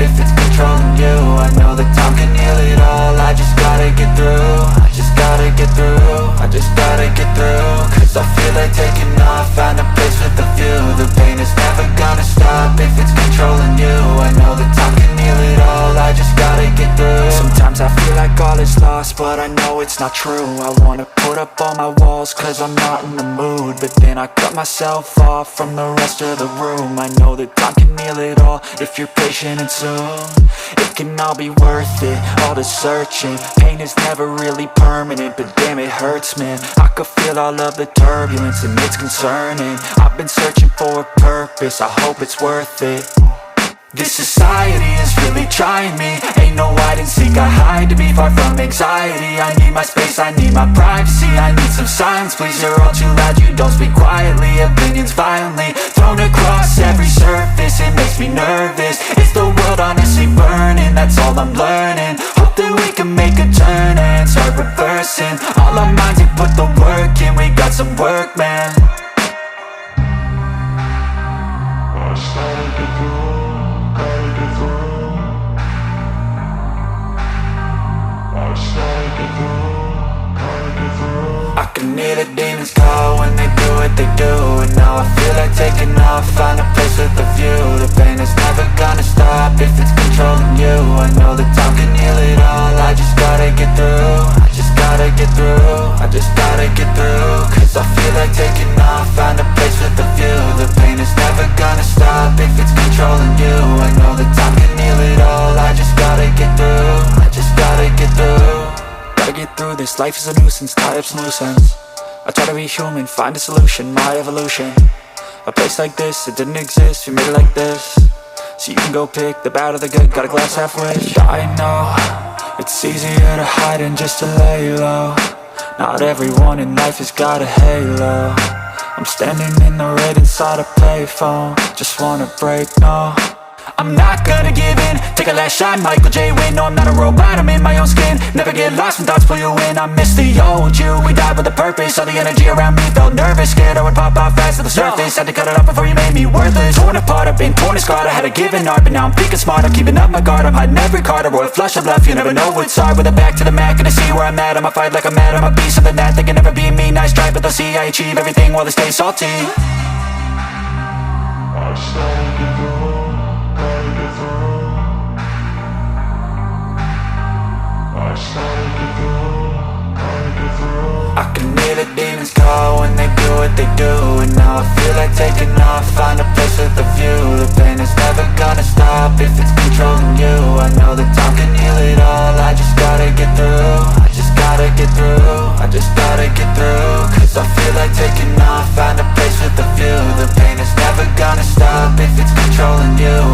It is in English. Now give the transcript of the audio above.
if it's controlling you. I know that time can heal it all. I just gotta get through. I just gotta get through. I just gotta get through. Cause I feel like taking off. Find a place with a view. The pain is never gonna stop if it's controlling you. I know that time can heal it all. I just gotta get through. Sometimes I feel like all is lost, but I know it's not true. I wanna put up all my walls cause I'm not in the mood, but then I cut myself off from the rest of the room. I know that time can heal it all if you're patient and soon it can all be worth it, all the searching. Pain is never really permanent, but damn it hurts, man. I could feel all of the turbulence and it's concerning. I've been searching for a purpose, I hope it's worth it. This society is really trying me. Ain't no hide and seek, I hide to be far from anxiety. I need my space, I need my privacy. I need some silence, please, you're all too loud. You don't speak quietly, opinions violently thrown across every surface. It makes me nervous, is the world honestly burning? That's all I'm learning. Hope that we can make a turn and start reversing all our minds and put the work in. We got some work, man. I started to grow. I can hear the demons call when they do what they do. And now I feel like taking off, find a place with a view. The pain is never gonna stop if it's controlling you. I know that time can heal it all. I just gotta get through. I just gotta get through. I just gotta get through. Cause I feel like taking off, find a place with a view. The pain is never gonna stop if it's controlling you. I know that time can heal it all. I just gotta get through. I just gotta get through. Gotta get through this, life is a nuisance, tie up some loose ends. I try to be human, find a solution, my evolution. A place like this, it didn't exist, we made it like this. So you can go pick the bad or the good, got a glass half wish. I know, it's easier to hide than just to lay low. Not everyone in life has got a halo. I'm standing in the red inside a payphone. Just wanna break, no, I'm not gonna give in. Take a last shot, Michael J. Win. No, I'm not a robot, I'm in my own skin. Never get lost when thoughts pull you in. I miss the old you, we died with a purpose. All the energy around me felt nervous, scared I would pop out fast to the surface. Had to cut it off before you made me worthless. Torn apart, I've been torn and scarred. I had a given art, but now I'm thinking smart. I'm keeping up my guard, I'm hiding every card. A royal flush of love, you never know what's hard. With a back to the mat, gonna see where I'm at. I'ma fight like I'm mad, I'm a beast of the net. They can never be me, nice try, but they'll see I achieve everything while they stay salty. I started to grow. I can hear the demons call when they do what they do. And now I feel like taking off, find a place with a view. The pain is never gonna stop if it's controlling you. I know that time can heal it all. I just gotta get through. I just gotta get through. I just gotta get through. Cause I feel like taking off, find a place with a view. The pain is never gonna stop if it's controlling you.